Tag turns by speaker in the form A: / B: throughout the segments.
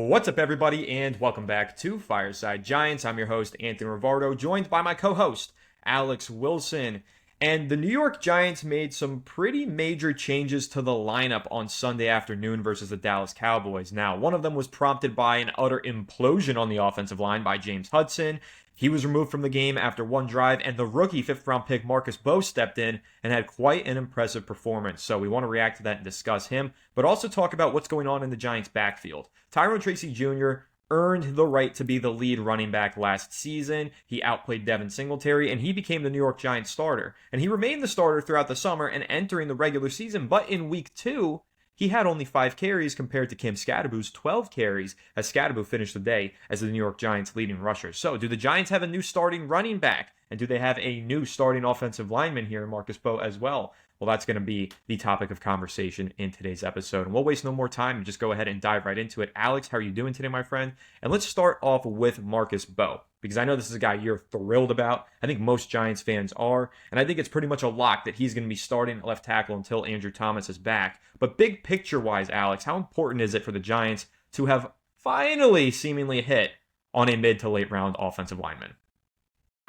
A: What's up, everybody, and welcome back to Fireside Giants. I'm your host, Anthony Rivardo, joined by my co-host, Alex Wilson. And the New York Giants made some pretty major changes to the lineup on Sunday afternoon versus the Dallas Cowboys. Now, one of them was prompted by an utter implosion on the offensive line by James Hudson. He was removed from the game after one drive, and the rookie fifth-round pick Marcus Bowe stepped in and had quite an impressive performance. So we want to react to that and discuss him, but also talk about what's going on in the Giants' backfield. Tyrone Tracy Jr. earned the right to be the lead running back last season. He outplayed Devin Singletary, and he became the New York Giants starter. And he remained the starter throughout the summer and entering the regular season, but in week 2, he had only 5 carries compared to Kim Skadaboo's 12 carries, as Skadaboo finished the day as the New York Giants' leading rusher. So, do the Giants have a new starting running back? And do they have a new starting offensive lineman here in Marcus Bowe as well? Well, that's going to be the topic of conversation in today's episode. And we'll waste no more time and just go ahead and dive right into it. Alex, how are you doing today, my friend? And let's start off with Marcus Bowe, because I know this is a guy you're thrilled about. I think most Giants fans are. And I think it's pretty much a lock that he's going to be starting at left tackle until Andrew Thomas is back. But big picture-wise, Alex, how important is it for the Giants to have finally seemingly hit on a mid to late round offensive lineman?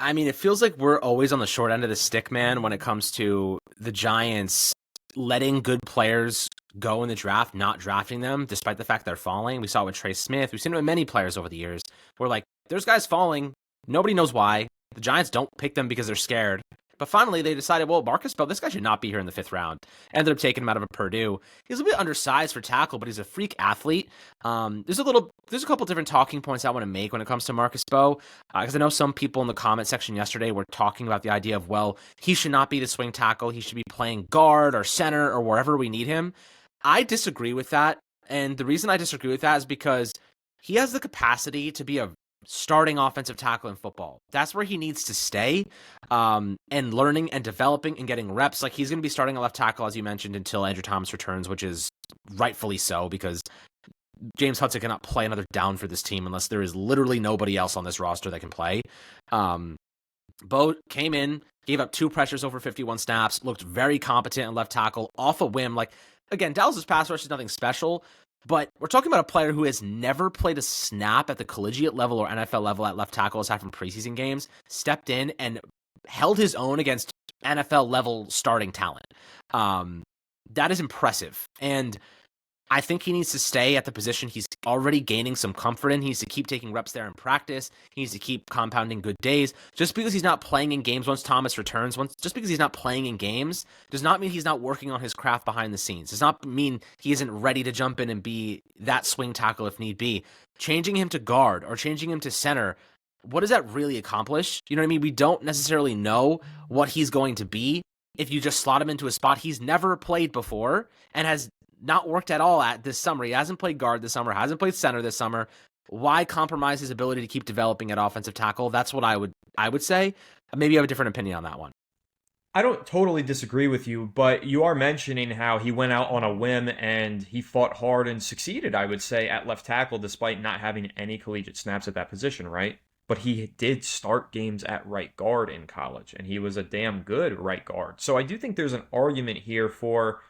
B: I mean, it feels like we're always on the short end of the stick, man, when it comes to the Giants letting good players go in the draft, not drafting them, despite the fact they're falling. We saw it with Trey Smith. We've seen it with many players over the years. We're like, there's guys falling. Nobody knows why. The Giants don't pick them because they're scared. But finally, they decided, well, Marcus Bowe, this guy should not be here in the 5th round. Ended up taking him out of a Purdue. He's a bit undersized for tackle, but he's a freak athlete. There's a couple different talking points I want to make when it comes to Marcus Bowe, because I know some people in the comment section yesterday were talking about the idea of, well, he should not be the swing tackle. He should be playing guard or center or wherever we need him. I disagree with that, and the reason I disagree with that is because he has the capacity to be a starting offensive tackle in football. That's where he needs to stay, and learning and developing and getting reps. Like, he's going to be starting a left tackle, as you mentioned, until Andrew Thomas returns, which is rightfully so, because James Hudson cannot play another down for this team unless there is literally nobody else on this roster that can play. Bowe came in, gave up 2 pressures over 51 snaps, looked very competent in left tackle off a whim. Like, again, Dallas's pass rush is nothing special, but we're talking about a player who has never played a snap at the collegiate level or NFL level at left tackle aside from preseason games, stepped in and held his own against NFL level starting talent. That is impressive. And I think he needs to stay at the position he's already gaining some comfort in. He needs to keep taking reps there in practice. He needs to keep compounding good days. Just because he's not playing in games once Thomas returns, just because he's not playing in games, does not mean he's not working on his craft behind the scenes. Does not mean he isn't ready to jump in and be that swing tackle if need be. Changing him to guard or changing him to center, what does that really accomplish? You know what I mean? We don't necessarily know what he's going to be if you just slot him into a spot he's never played before and has not worked at all at this summer. He hasn't played guard this summer, hasn't played center this summer. Why compromise his ability to keep developing at offensive tackle? That's what I would say. Maybe you have a different opinion on that one.
A: I don't totally disagree with you, but you are mentioning how he went out on a whim and he fought hard and succeeded, I would say, at left tackle despite not having any collegiate snaps at that position, right? But he did start games at right guard in college, and he was a damn good right guard. So I do think there's an argument here for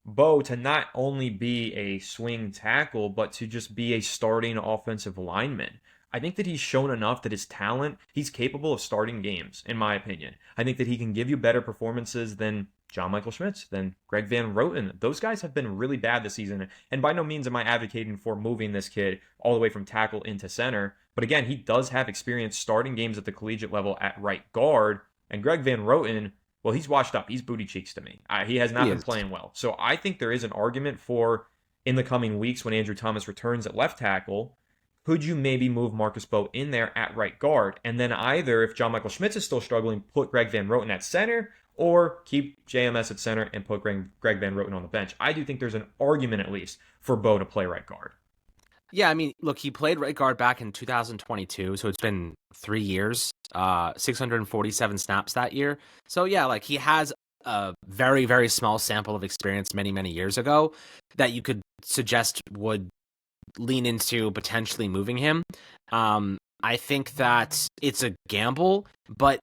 A: Bowe to not only be a swing tackle, but to just be a starting offensive lineman. I think that he's shown enough that his talent, he's capable of starting games, in my opinion. I think that he can give you better performances than John Michael Schmitz, than Greg Van Roten. Those guys have been really bad this season, and by no means am I advocating for moving this kid all the way from tackle into center. But again, he does have experience starting games at the collegiate level at right guard, and Greg Van Roten, well, he's washed up. He's booty cheeks to me. He has not been playing well. So I think there is an argument for, in the coming weeks when Andrew Thomas returns at left tackle, could you maybe move Marcus Bowe in there at right guard? And then either, if John Michael Schmitz is still struggling, put Greg Van Roten at center, or keep JMS at center and put Greg Van Roten on the bench. I do think there's an argument, at least, for Bowe to play right guard.
B: Yeah, I mean, look, he played right guard back in 2022, so it's been 3 years, 647 snaps that year. So yeah, like, he has a very, very small sample of experience many, many years ago that you could suggest would lean into potentially moving him. I think that it's a gamble, but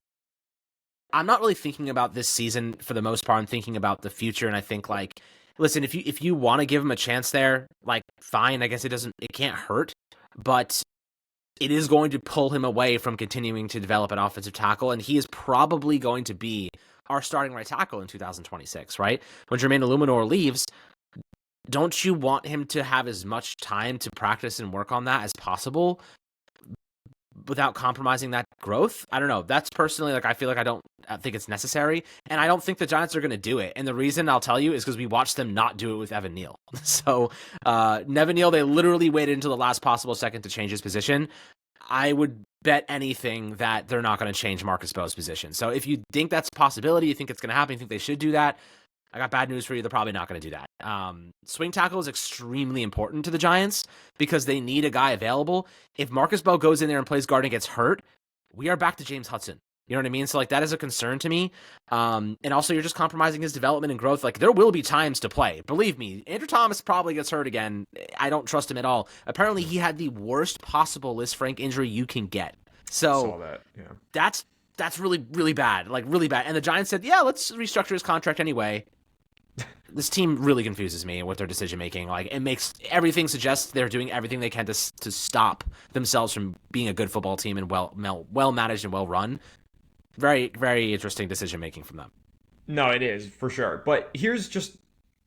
B: I'm not really thinking about this season for the most part. I'm thinking about the future, and I think, like, listen, if you want to give him a chance there, like, fine. I guess it can't hurt. but it is going to pull him away from continuing to develop an offensive tackle, and he is probably going to be our starting right tackle in 2026, right? When Jermaine Illuminor leaves, don't you want him to have as much time to practice and work on that as possible without compromising that growth? I don't know. That's personally, I feel like I think it's necessary, and I don't think the Giants are going to do it. And the reason I'll tell you is because we watched them not do it with Evan Neal. So Nevin Neal, they literally waited until the last possible second to change his position. I would bet anything that they're not going to change Marcus Bowe's position. So if you think that's a possibility, you think it's going to happen, you think they should do that, I got bad news for you. They're probably not going to do that. Swing tackle is extremely important to the Giants because they need a guy available. If Marcus Bowe goes in there and plays guard and gets hurt, we are back to James Hudson. You know what I mean? So that is a concern to me. And also you're just compromising his development and growth. There will be times to play. Believe me, Andrew Thomas probably gets hurt again. I don't trust him at all. Apparently he had the worst possible Lisfranc injury you can get. So
A: saw that. Yeah.
B: That's really, really bad. Really bad. And the Giants said, yeah, let's restructure his contract anyway. This team really confuses me with their decision making. It makes everything suggests they're doing everything they can to stop themselves from being a good football team and well managed and well run. Very, very interesting decision making from them.
A: No, it is for sure. But here's just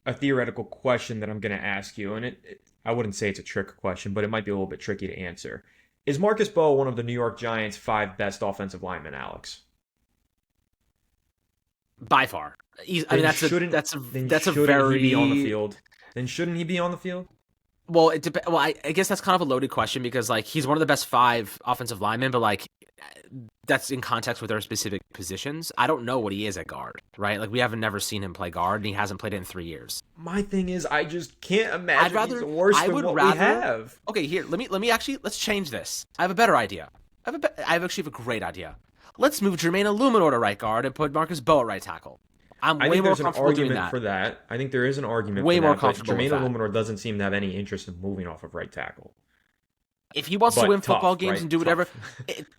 A: a theoretical question that I'm going to ask you, and I wouldn't say it's a trick question, but it might be a little bit tricky to answer. Is Marcus Bowe one of the New York Giants' 5 best offensive linemen, Alex?
B: By far. That's a very...
A: he be on the field? Then shouldn't he be on the field?
B: Well, I guess that's kind of a loaded question because he's one of the best 5 offensive linemen, but that's in context with their specific positions. I don't know what he is at guard, right? We haven't never seen him play guard, and he hasn't played it in 3 years.
A: My thing is, I just can't imagine he's worse than what we have.
B: Okay, here, let's change this. I have a better idea. I actually have a great idea. Let's move Jermaine Illuminor to right guard and put Marcus Bowe at right tackle. I think there's an argument
A: for that. I think there is an argument
B: way
A: for
B: more
A: that,
B: comfortable
A: but Jermaine
B: with that.
A: Illuminor doesn't seem to have any interest in moving off of right tackle.
B: If he wants to win football games and do whatever,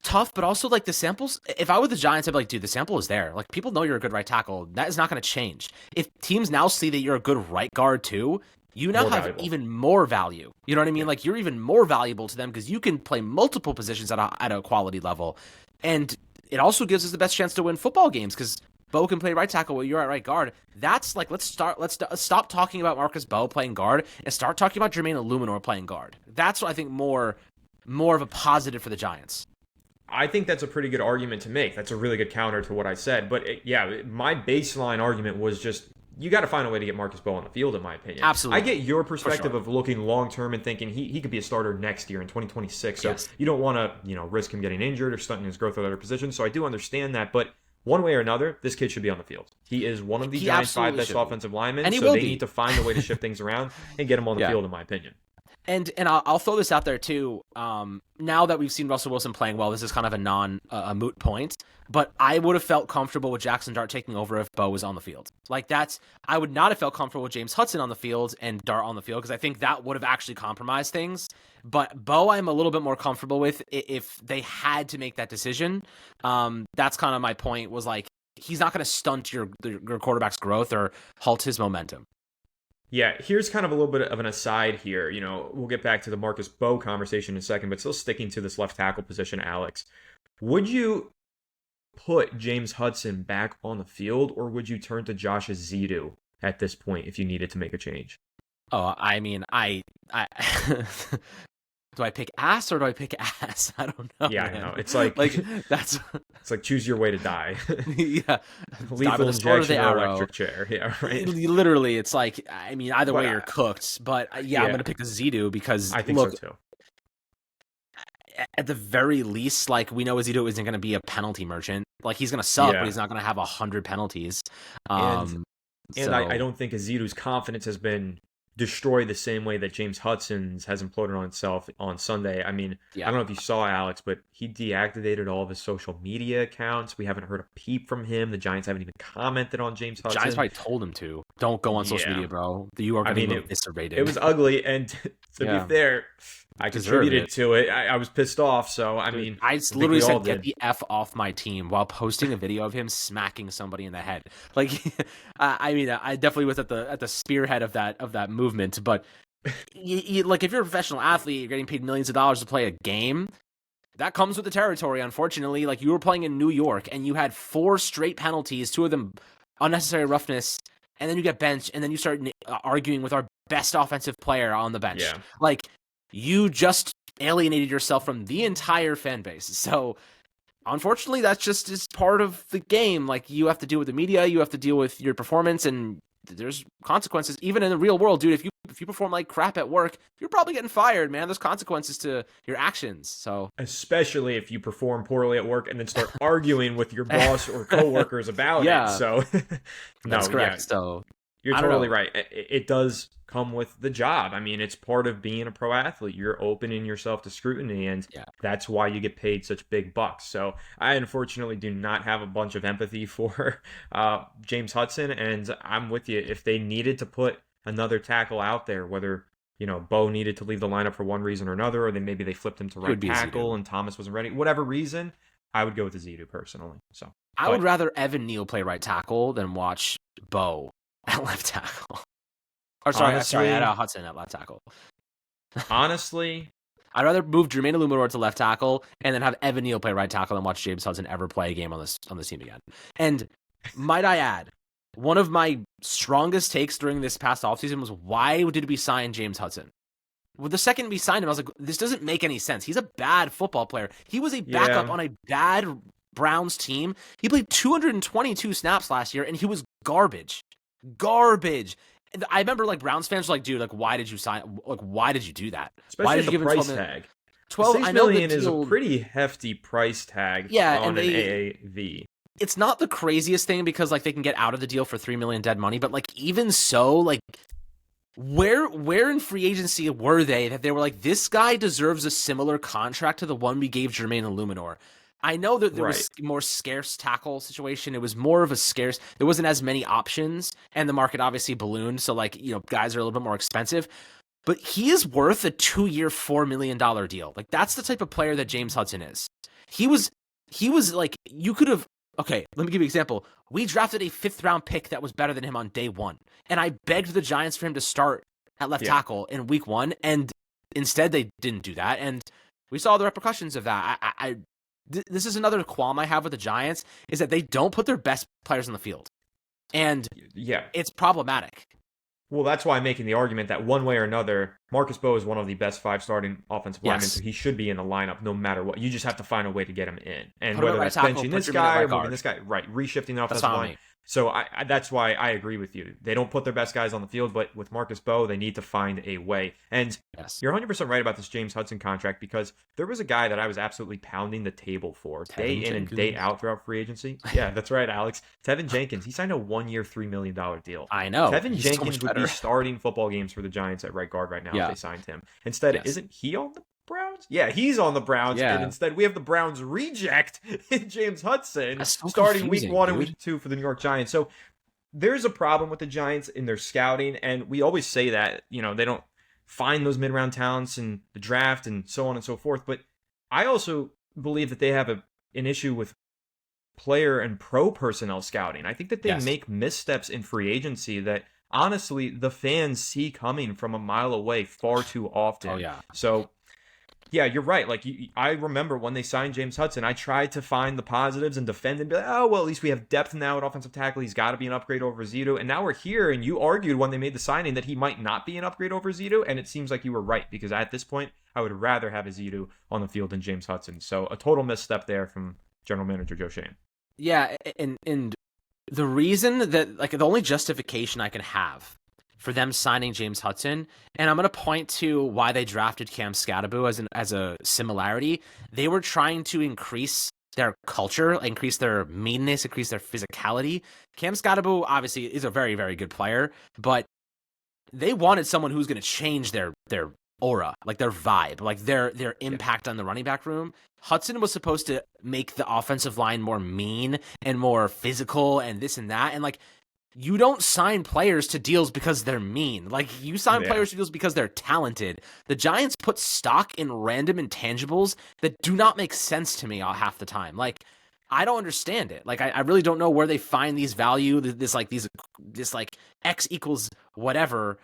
B: tough, but also the samples. If I were the Giants, I'd be dude, the sample is there. People know you're a good right tackle. That is not going to change. If teams now see that you're a good right guard too, you now have even more value. You know what I mean? You're even more valuable to them because you can play multiple positions at a quality level. And it also gives us the best chance to win football games because Bowe can play right tackle while you're at right guard. That's let's stop talking about Marcus Bowe playing guard and start talking about Jermaine Illuminor playing guard. That's what I think more of a positive for the Giants.
A: I think that's a pretty good argument to make. That's a really good counter to what I said. But my baseline argument was just you got to find a way to get Marcus Bowe on the field, in my opinion.
B: Absolutely.
A: I get your perspective of looking long-term and thinking he could be a starter next year in 2026. So you don't want to risk him getting injured or stunting his growth at other positions. So I do understand that. But one way or another, this kid should be on the field. He is one of the Giants' 5 best offensive linemen, and so they need to find a way to shift things around and get him on the field, in my opinion.
B: And I'll throw this out there too. Now that we've seen Russell Wilson playing well, this is kind of a moot point. But I would have felt comfortable with Jackson Dart taking over if Bowe was on the field. I would not have felt comfortable with James Hudson on the field and Dart on the field because I think that would have actually compromised things. But Bowe, I'm a little bit more comfortable with if they had to make that decision. That's kind of my point. Was he's not going to stunt your quarterback's growth or halt his momentum.
A: Yeah, here's kind of a little bit of an aside here. We'll get back to the Marcus Bowe conversation in a second, but still sticking to this left tackle position, Alex. Would you put James Hudson back on the field, or would you turn to Josh Ezeudu at this point if you needed to make a change?
B: Oh, I mean, I do I pick ass or do I pick ass? I don't know.
A: Yeah,
B: man.
A: I know. It's it's like choose your way to die.
B: Yeah,
A: lethal injection or electric chair. Yeah, right.
B: Literally, it's either way you're cooked. But I'm going to pick Ezeudu because
A: I think so too.
B: At the very least, we know Ezeudu isn't going to be a penalty merchant. He's going to suck, but he's not going to have 100 penalties.
A: I don't think Ezeudu's confidence has been destroyed the same way that James Hudson's has imploded on itself on Sunday. I mean, I don't know if you saw, Alex, but he deactivated all of his social media accounts. We haven't heard a peep from him. The Giants haven't even commented on James Hudson.
B: Giants probably told him to. Don't go on social media, bro. You are going to get eviscerated.
A: It was ugly, and to be fair, I contributed to it. I was pissed off, so I
B: literally said, "Get the F off my team," while posting a video of him smacking somebody in the head. I definitely was at the spearhead of that movement. But like if you're a professional athlete, you're getting paid millions of dollars to play a game. That comes with the territory, unfortunately. Like, you were playing in New York and you had 4 straight penalties, 2 of them unnecessary roughness, and then you get benched, and then you start arguing with our best offensive player on the bench.
A: Yeah.
B: Like, you just alienated yourself from the entire fan base. So, unfortunately, that's just is part of the game. Like, you have to deal with the media, you have to deal with your performance, and there's consequences. Even in the real world, dude, if you perform like crap at work, you're probably getting fired, man. There's consequences to your actions. So,
A: especially if you perform poorly at work and then start arguing with your boss or coworkers about it. So
B: that's correct. So
A: you're totally right. It does come with the job. I mean, it's part of being a pro athlete. You're opening yourself to scrutiny, and that's why you get paid such big bucks. So I unfortunately do not have a bunch of empathy for James Hudson, and I'm with you. If they needed to put another tackle out there, whether Bo needed to leave the lineup for one reason or another, or maybe they flipped him to right tackle and Thomas wasn't ready, whatever reason, I would go with Zito personally. So
B: I would rather Evan Neal play right tackle than watch Bo at left tackle. Or sorry, at Hudson at left tackle.
A: Honestly,
B: I'd rather move Jermaine Illuminor to left tackle and then have Evan Neal play right tackle than watch James Hudson ever play a game on this team again. And might I add, one of my strongest takes during this past offseason was, why did we sign James Hudson? Well, the second we signed him, I was like, this doesn't make any sense. He's a bad football player. He was a backup on a bad Browns team. He played 222 snaps last year, and he was garbage. Garbage. I remember Browns fans were like, dude, why did you sign? Why did you do that?
A: Especially
B: why did
A: you give
B: him
A: price tag?
B: 12
A: $6 million is a pretty hefty price tag on an AAV.
B: It's not the craziest thing because they can get out of the deal for $3 million dead money, but even so, where in free agency were they that they were like, this guy deserves a similar contract to the one we gave Jermaine Illuminor? I know that there was more scarce tackle situation. It was more of a scarce. There wasn't as many options, and the market obviously ballooned. So guys are a little bit more expensive. But he is worth a 2-year, $4 million deal. That's the type of player that James Hudson is. He was you could have. Okay, let me give you an example. We drafted a 5th-round pick that was better than him on day 1, and I begged the Giants for him to start at left tackle in week 1, and instead they didn't do that, and we saw the repercussions of that. This is another qualm I have with the Giants, is that they don't put their best players on the field. And it's problematic.
A: Well, that's why I'm making the argument that one way or another, Marcus Bo is one of the best 5 starting offensive linemen, so he should be in the lineup no matter what. You just have to find a way to get him in. And whether that's benching this guy or moving this guy, reshifting the offensive line. So that's why I agree with you. They don't put their best guys on the field, but with Marcus Bo, they need to find a way. And you're 100% right about this James Hudson contract, because there was a guy that I was absolutely pounding the table for day in and day out throughout free agency. Yeah, that's right, Alex. Tevin Jenkins. He signed a 1-year, $3 million deal.
B: I know.
A: Tevin Jenkins would be starting football games for the Giants at right guard right now if they signed him. Instead, isn't he on the Browns? Yeah, he's on the Browns, and instead we have the Browns reject in James Hudson starting week 1 and week 2 for the New York Giants. So there's a problem with the Giants in their scouting, and we always say that, they don't find those mid-round talents in the draft and so on and so forth, but I also believe that they have an issue with player and pro personnel scouting. I think that they make missteps in free agency that honestly the fans see coming from a mile away far too often.
B: Oh, yeah.
A: So yeah, you're right. I remember when they signed James Hudson, I tried to find the positives and defend and be like, oh, well, at least we have depth now at offensive tackle. He's got to be an upgrade over Zito. And now we're here, and you argued when they made the signing that he might not be an upgrade over Zito, and it seems like you were right, because at this point, I would rather have a Zito on the field than James Hudson. So a total misstep there from general manager Joe Schoen.
B: Yeah, and the reason that, the only justification I can have for them signing James Hudson, and I'm going to point to why they drafted Cam Skattebo as a similarity. They were trying to increase their culture, increase their meanness, increase their physicality. Cam Skattebo obviously is a very, very good player, but they wanted someone who's going to change their aura, their vibe, their impact on the running back room. Hudson was supposed to make the offensive line more mean and more physical and this and that, and you don't sign players to deals because they're mean. You sign players to deals because they're talented. The Giants put stock in random intangibles that do not make sense to me half the time. I don't understand it. I really don't know where they find these value, this X equals whatever.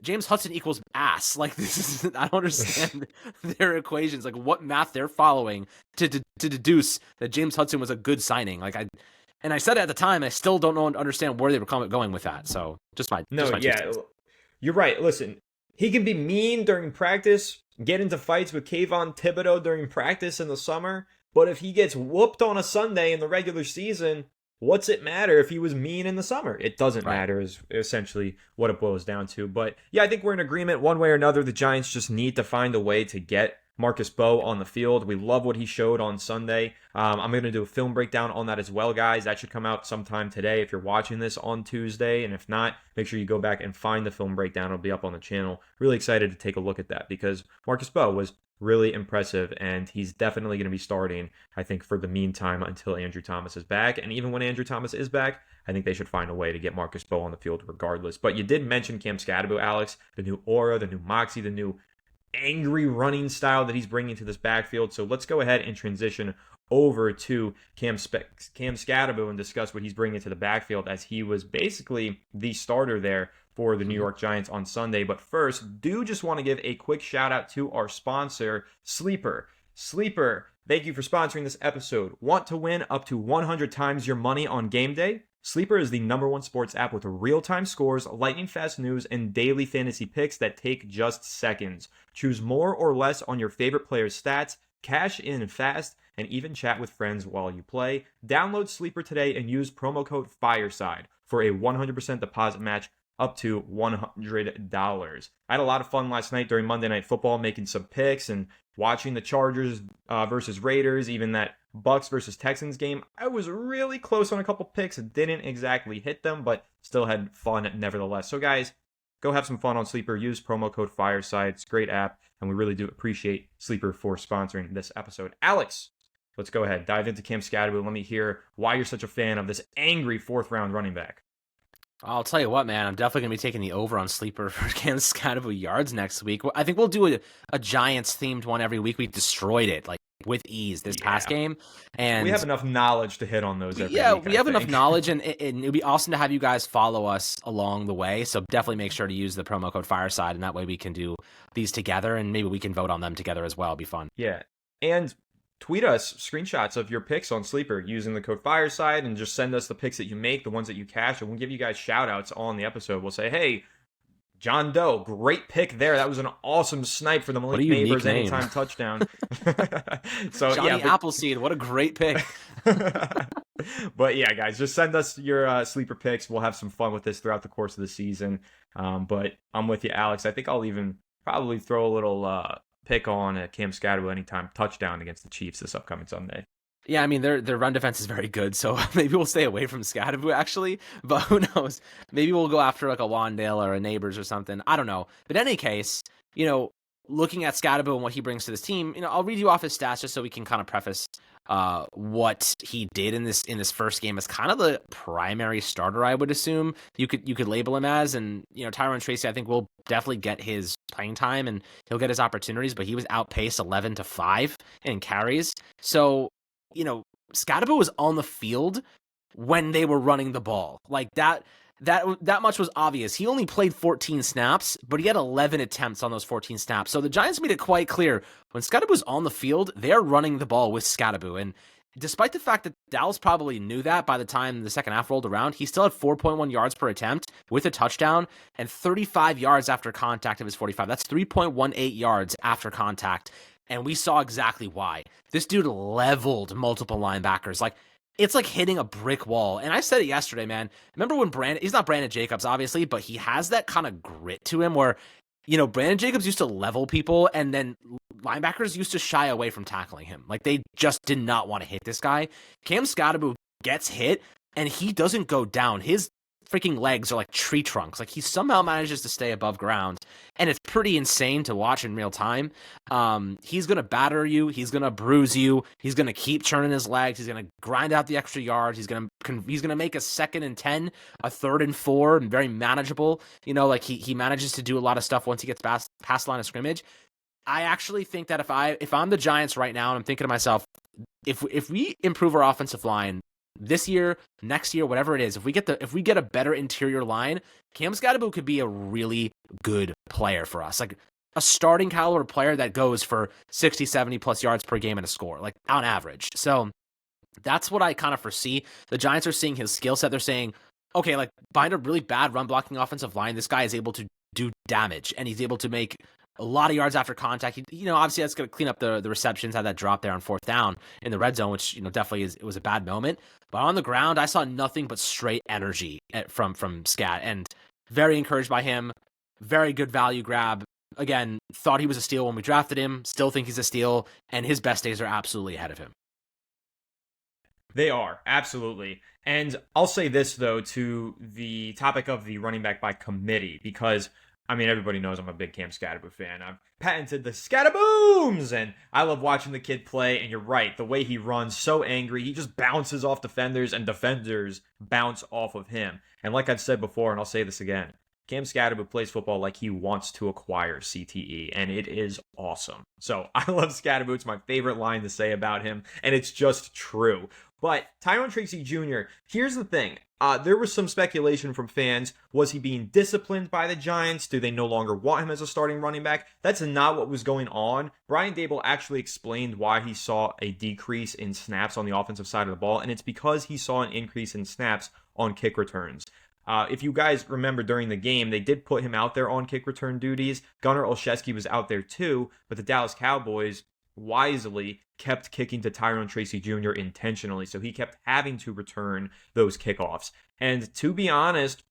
B: James Hudson equals ass. Like, this is, I don't understand their equations, like what math they're following to deduce that James Hudson was a good signing. And I said it at the time, I still don't understand where they were going with that. So just my
A: No,
B: two
A: yeah,
B: cents.
A: you're right. Listen, he can be mean during practice, get into fights with Kayvon Thibodeau during practice in the summer, but if he gets whooped on a Sunday in the regular season, what's it matter if he was mean in the summer? It doesn't
B: Right.
A: matter, is essentially what it boils down to. But yeah, I think we're in agreement one way or another. The Giants just need to find a way to get Marcus Bowe on the field. We love what he showed on Sunday. I'm going to do a film breakdown on that as well, guys. That should come out sometime today if you're watching this on Tuesday. And if not, make sure you go back and find the film breakdown. It'll be up on the channel. Really excited to take a look at that because Marcus Bowe was really impressive, and he's definitely going to be starting, I think, for the meantime until Andrew Thomas is back. And even when Andrew Thomas is back, I think they should find a way to get Marcus Bowe on the field regardless. But you did mention Cam Scadaboo, Alex, the new aura, the new moxie, the new angry running style that he's bringing to this backfield. So let's go ahead and transition over to Cam Scadaboo and discuss what he's bringing to the backfield, as he was basically the starter there for the New York Giants on Sunday. But first, do just want to give a quick shout out to our sponsor, Sleeper. Sleeper, thank you for sponsoring this episode. Want to win up to 100 times your money on game day? Sleeper is the #1 sports app with real-time scores, lightning-fast news, and daily fantasy picks that take just seconds. Choose more or less on your favorite player's stats, cash in fast, and even chat with friends while you play. Download Sleeper today and use promo code FIRESIDE for a 100% deposit match up to $100. I had a lot of fun last night during Monday Night Football making some picks and watching the Chargers versus Raiders, even that Bucks versus Texans game. I was really close on a couple picks. Didn't exactly hit them, but still had fun nevertheless. So guys, go have some fun on Sleeper. Use promo code FIRESIDE. It's a great app, and we really do appreciate Sleeper for sponsoring this episode. Alex, let's go ahead. Dive into Cam Scadaboo. Let me hear why you're such a fan of this angry fourth-round running back.
B: I'll tell you what, man, I'm definitely going to be taking the over on Sleeper for Cam Scadaboo yards next week. I think we'll do a Giants-themed one every week. We destroyed it, like, with ease this past game. And
A: we have enough knowledge to hit on those every week.
B: Yeah, we have enough knowledge, and it would be awesome to have you guys follow us along the way. So definitely make sure to use the promo code Fireside, and that way we can do these together, and maybe we can vote on them together as well. It'll be fun.
A: Yeah, and tweet us screenshots of your picks on Sleeper using the code Fireside, and just send us the picks that you make, the ones that you cash, and we'll give you guys shout outs on the episode. We'll say, hey, John Doe, great pick there. That was an awesome snipe for the Malik Neighbors anytime touchdown. So
B: Johnny Appleseed, what a great pick.
A: But yeah, guys, just send us your Sleeper picks. We'll have some fun with this throughout the course of the season. But I'm with you, Alex. I think I'll even probably throw a little pick on Cam Scadaboo anytime touchdown against the Chiefs this upcoming Sunday.
B: Yeah, I mean, their run defense is very good, so maybe we'll stay away from Scadaboo, actually. But who knows? Maybe we'll go after like a Wandale or a Neighbors or something. I don't know. But in any case, looking at Scadaboo and what he brings to this team, I'll read you off his stats just so we can kind of preface what he did in this first game as kind of the primary starter, I would assume you could label him as. And Tyrone Tracy, I think, will definitely get his playing time and he'll get his opportunities, but he was outpaced 11-5 in carries. So Scadaboo was on the field when they were running the ball. Like that much was obvious. He only played 14 snaps, but he had 11 attempts on those 14 snaps. So the Giants made it quite clear when Scadaboo's on the field, they're running the ball with Scadaboo. And despite the fact that Dallas probably knew that by the time the second half rolled around, he still had 4.1 yards per attempt with a touchdown and 35 yards after contact of his 45. That's 3.18 yards after contact. And we saw exactly why. This dude leveled multiple linebackers. Like, it's like hitting a brick wall. And I said it yesterday, man. Remember when he's not Brandon Jacobs, obviously, but he has that kind of grit to him where, Brandon Jacobs used to level people and then linebackers used to shy away from tackling him. Like, they just did not want to hit this guy. Cam Scadaboo gets hit and he doesn't go down. His freaking legs are like tree trunks. Like, he somehow manages to stay above ground, and it's pretty insane to watch in real time. He's gonna batter you, he's gonna bruise you, he's gonna keep churning his legs, he's gonna grind out the extra yards, he's gonna make a 2nd and 10, a 3rd and 4, and very manageable. Like he manages to do a lot of stuff once he gets past the line of scrimmage. I actually think that if I'm the Giants right now, and I'm thinking to myself, if we improve our offensive line, this year, next year, whatever it is, if we get a better interior line, Cam Scatterbo could be a really good player for us. Like a starting caliber player that goes for 60, 70 plus yards per game and a score, like on average. So that's what I kind of foresee. The Giants are seeing his skill set. They're saying, okay, like behind a really bad run blocking offensive line, this guy is able to do damage and he's able to make a lot of yards after contact. Obviously that's going to clean up the receptions, had that drop there on fourth down in the red zone, which, definitely it was a bad moment. But on the ground, I saw nothing but straight energy from Scat, and very encouraged by him. Very good value grab. Again, thought he was a steal when we drafted him. Still think he's a steal, and his best days are absolutely ahead of him.
A: They are, absolutely. And I'll say this, though, to the topic of the running back by committee, because, everybody knows I'm a big Cam Scatterbo fan. I've patented the Scatterbooms, and I love watching the kid play, and you're right, the way he runs, so angry, he just bounces off defenders, and defenders bounce off of him. And like I've said before, and I'll say this again, Cam Scatterbo plays football like he wants to acquire CTE, and it is awesome. So I love Scatterbo. It's my favorite line to say about him, and it's just true. But Tyrone Tracy Jr., here's the thing. There was some speculation from fans. Was he being disciplined by the Giants? Do they no longer want him as a starting running back? That's not what was going on. Brian Daboll actually explained why he saw a decrease in snaps on the offensive side of the ball, and it's because he saw an increase in snaps on kick returns. If you guys remember during the game, they did put him out there on kick return duties. Gunnar Olszewski was out there too, but the Dallas Cowboys wisely kept kicking to Tyrone Tracy Jr. intentionally, so he kept having to return those kickoffs. And to be honest,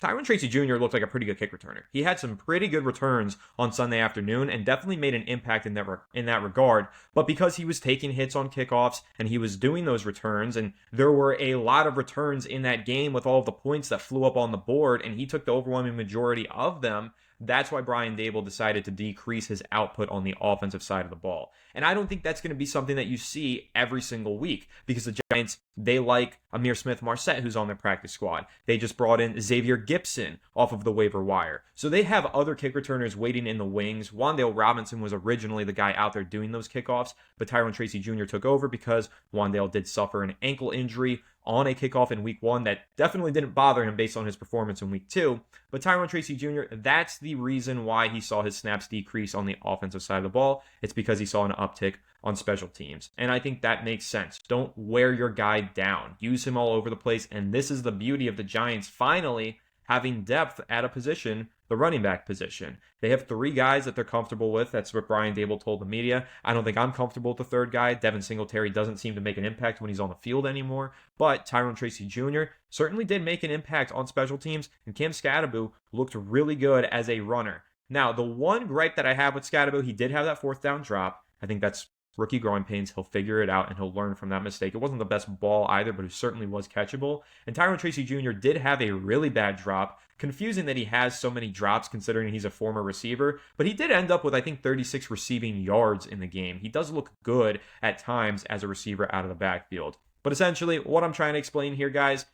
A: Tyrone Tracy Jr. looked like a pretty good kick returner. He had some pretty good returns on Sunday afternoon and definitely made an impact in that regard. But because he was taking hits on kickoffs and he was doing those returns, and there were a lot of returns in that game with all of the points that flew up on the board, and he took the overwhelming majority of them, that's why Brian Daboll decided to decrease his output on the offensive side of the ball. And I don't think that's going to be something that you see every single week, because the Giants, they like Amir Smith-Marset, who's on their practice squad. They just brought in Xavier Gipson off of the waiver wire. So they have other kick returners waiting in the wings. Wan'Dale Robinson was originally the guy out there doing those kickoffs, but Tyrone Tracy Jr. took over because Wan'Dale did suffer an ankle injury on a kickoff in week 1 that definitely didn't bother him based on his performance in week 2. But Tyrone Tracy Jr., that's the reason why he saw his snaps decrease on the offensive side of the ball. It's because he saw an uptick on special teams. And I think that makes sense. Don't wear your guy down. Use him all over the place. And this is the beauty of the Giants finally having depth at a position, the running back position. They have 3 guys that they're comfortable with. That's what Brian Daboll told the media. I don't think I'm comfortable with the third guy. Devin Singletary doesn't seem to make an impact when he's on the field anymore. But Tyrone Tracy Jr. certainly did make an impact on special teams, and Cam Scatterbo looked really good as a runner. Now, the one gripe that I have with Scatterbo, he did have that fourth down drop. I think that's rookie growing pains. He'll figure it out and he'll learn from that mistake. It wasn't the best ball either, but it certainly was catchable. And Tyrone Tracy Jr. did have a really bad drop. Confusing that he has so many drops considering he's a former receiver, but he did end up with, I think, 36 receiving yards in the game. He does look good at times as a receiver out of the backfield. But essentially, what I'm trying to explain here, guys,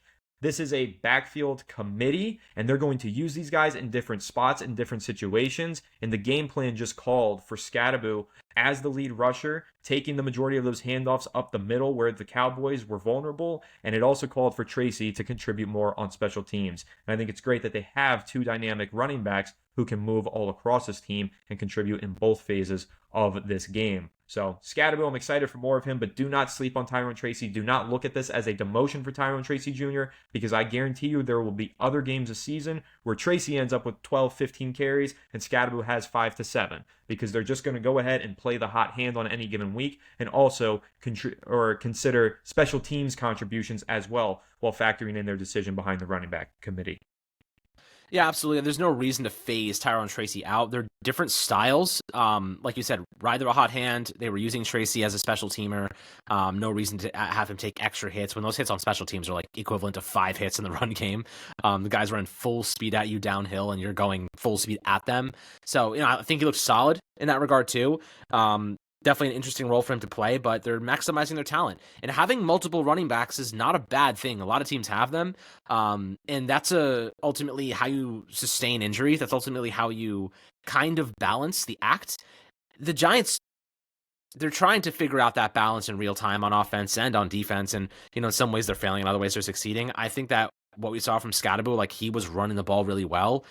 A: this is a backfield committee, and they're going to use these guys in different spots, in different situations. And the game plan just called for Scatterbo as the lead rusher, taking the majority of those handoffs up the middle where the Cowboys were vulnerable. And it also called for Tracy to contribute more on special teams. And I think it's great that they have 2 dynamic running backs who can move all across this team and contribute in both phases of this game. So Scatterbo, I'm excited for more of him, but do not sleep on Tyrone Tracy. Do not look at this as a demotion for Tyrone Tracy Jr., because I guarantee you there will be other games this season where Tracy ends up with 12, 15 carries and Scatterbo has 5 to 7, because they're just going to go ahead and play the hot hand on any given week and also consider special teams contributions as well while factoring in their decision behind the running back committee.
B: Yeah, absolutely. There's no reason to phase Tyrone Tracy out. They're different styles. Like you said, ride the hot hand. They were using Tracy as a special teamer. No reason to have him take extra hits when those hits on special teams are like equivalent to 5 hits in the run game. The guys running full speed at you downhill and you're going full speed at them. So, I think he looks solid in that regard too. Definitely an interesting role for him to play, but they're maximizing their talent. And having multiple running backs is not a bad thing. A lot of teams have them, and that's ultimately how you sustain injuries. That's ultimately how you kind of balance the act. The Giants they're trying to figure out that balance in real time on offense and on defense. And, in some ways they're failing, in other ways they're succeeding. I think that what we saw from Scadaboo, like he was running the ball really well.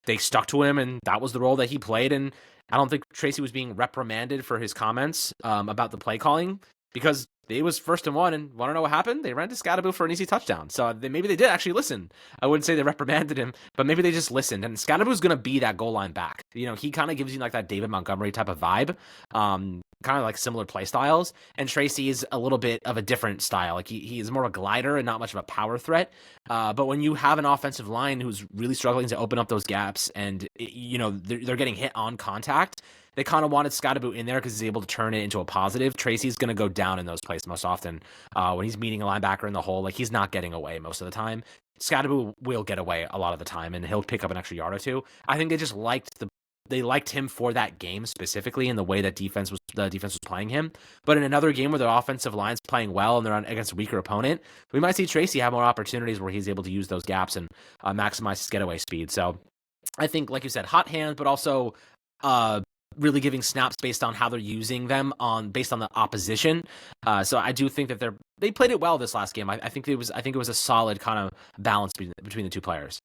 B: They stuck to him, and that was the role that he played. And I don't think Tracy was being reprimanded for his comments about the play calling, because they was 1st-and-1, and want to know what happened? They ran to Scadaboo for an easy touchdown. So maybe they did actually listen. I wouldn't say they reprimanded him, but maybe they just listened. And Scadaboo's going to be that goal line back. He kind of gives you like that David Montgomery type of vibe, kind of like similar play styles. And Tracy is a little bit of a different style. Like he is more of a glider and not much of a power threat. But when you have an offensive line who's really struggling to open up those gaps, and they're getting hit on contact, they kind of wanted Scadaboo in there because he's able to turn it into a positive. Tracy's going to go down in those plays most often. When he's meeting a linebacker in the hole, like he's not getting away most of the time. Scadaboo will get away a lot of the time, and he'll pick up an extra yard or two. I think they just liked him for that game specifically, in the way that the defense was playing him. But in another game where the offensive line's playing well and they're against a weaker opponent, we might see Tracy have more opportunities where he's able to use those gaps and maximize his getaway speed. So I think, like you said, hot hand, but also really giving snaps based on how they're using them based on the opposition. So I do think that they played it well this last game. I think it was a solid kind of balance between the two players.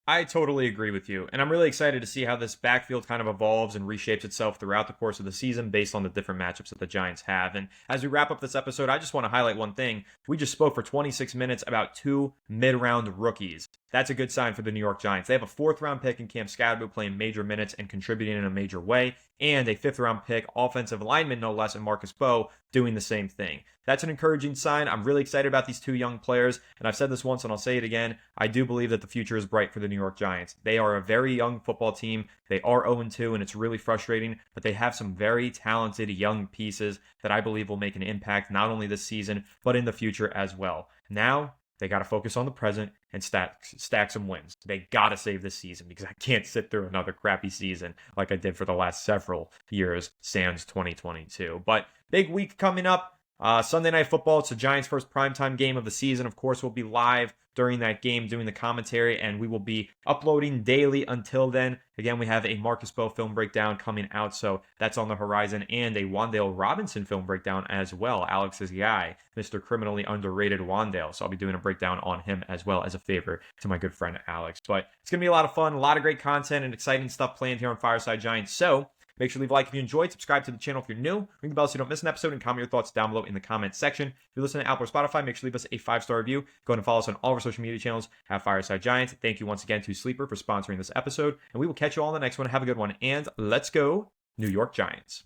A: I totally agree with you, and I'm really excited to see how this backfield kind of evolves and reshapes itself throughout the course of the season based on the different matchups that the Giants have. And as we wrap up this episode, I just want to highlight one thing. We just spoke for 26 minutes about 2 mid-round rookies. That's a good sign for the New York Giants. They have a 4th-round pick in Cam Scadaboo playing major minutes and contributing in a major way, and a 5th-round pick, offensive lineman no less, in Marcus Bowe, doing the same thing. That's an encouraging sign. I'm really excited about these 2 young players, and I've said this once and I'll say it again. I do believe that the future is bright for the New York Giants. They are a very young football team. They are 0-2, and it's really frustrating, but they have some very talented young pieces that I believe will make an impact not only this season, but in the future as well. Now, they got to focus on the present and stack some wins. They got to save this season, because I can't sit through another crappy season like I did for the last several years, sans 2022. But big week coming up. Sunday Night Football. It's the Giants' first primetime game of the season. Of course, we'll be live during that game doing the commentary, and we will be uploading daily until then. Again, we have a Marcus Bowe film breakdown coming out, so that's on the horizon, and a Wan'Dale Robinson film breakdown as well. Alex's guy, Mr. Criminally Underrated Wan'Dale. So I'll be doing a breakdown on him as well, as a favor to my good friend Alex. But it's going to be a lot of fun, a lot of great content and exciting stuff planned here on Fireside Giants. So make sure to leave a like if you enjoyed, subscribe to the channel if you're new, ring the bell so you don't miss an episode, and comment your thoughts down below in the comment section. If you're listening to Apple or Spotify, make sure to leave us a 5-star review. Go ahead and follow us on all of our social media channels at Fireside Giants. Thank you once again to Sleeper for sponsoring this episode, and we will catch you all in the next one. Have a good one, and let's go New York Giants.